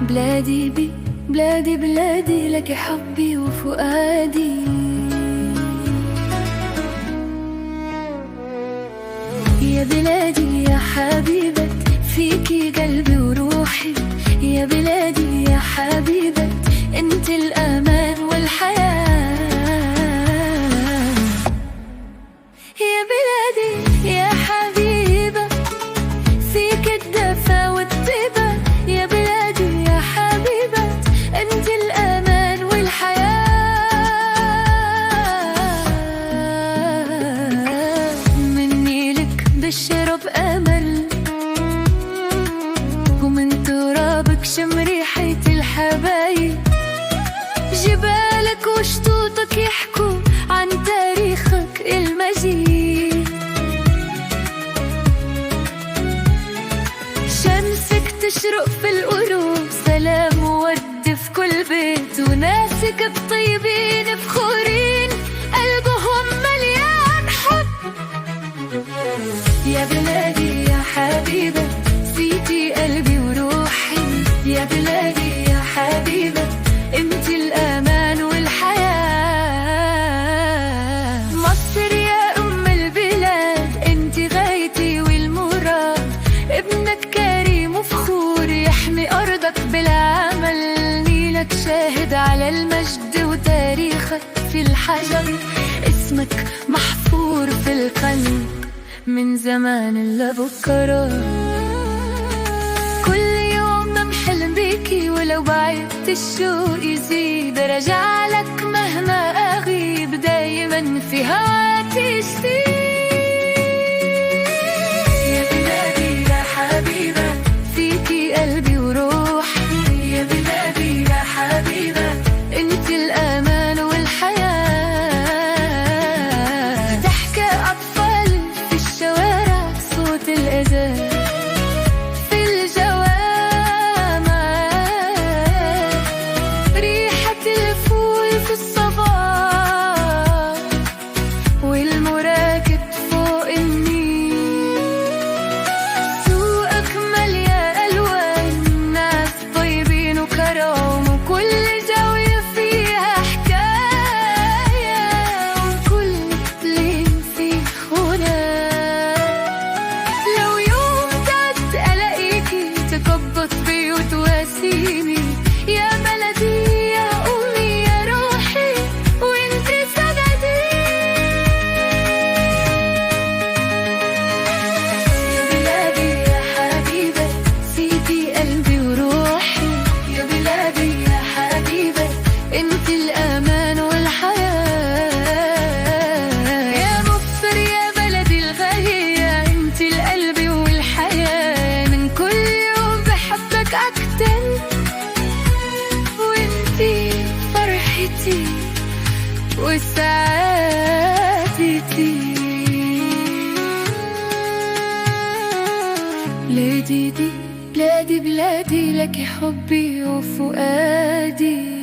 بلادي بي بلادي بلادي لك حبي وفؤادي. يا بلادي يا حبيبة فيكي قلبي وروحي، يا بلادي يا حبيبة انت الأمان والحياة. يا بلادي يا حبيبة فيك الدفا والطيبة، يا بلادي يا حبيبة انت الأمان والحياة. مني لك بشرب أمل، ومن ترابك شم ريحة الحبايب، جبالك وشطوطك يحكوا عن تاريخك المجيد، شمسك تشرق في القلوب سلام وورد في كل بيت، وناسك الطيبين فخورين قلبهم مليان حب. يا بلادي يا حبيبة فيكي قلبي وروحي، يا بلادي يا حبيبة انت الأمان والحياة. مصر يا أم البلاد انت غايتي والمراد، ابنك كريم وفخور يحمي أرضك بالعمل، نيلك شاهد على المجد وتاريخك في الحجر، اسمك محفور في القلب من زمان لبكرة. كل يوم بحلم بيكي ولو بعدت الشوق يزيد، رجع لك مهما أغيب دايما في هواك جديد. يا بلادي يا حبيبة فيكي قلبي وروحي، يا بلادي يا حبيبة انت الأمان والحياة. ضحكة أطفال في الشوارع، صوت الأذان في الجوامع، ريحة الفول في الصباح، والمراكب فوق النيل، سوقك مليان ألوان ناس طيبين وكرم، وكل زاوية فيها حكاية، وكل لين فيه غناء. لو يوم تعبت ألاقيكي تقبض بي وتواسيني، يا بلدي يا أمي يا روحي وانتي سندي. يا بلادي يا حبيبة فيكي قلبي وروحي، يا بلادي يا حبيبة انت الأمان والحياة. يا مصر يا بلدي الغالية انت القلب والحياة، من كل يوم بحبك أكتر وانتي فرحتي وسعادتي. بلادي دي بلادي بلادي لك حبي وفؤادي.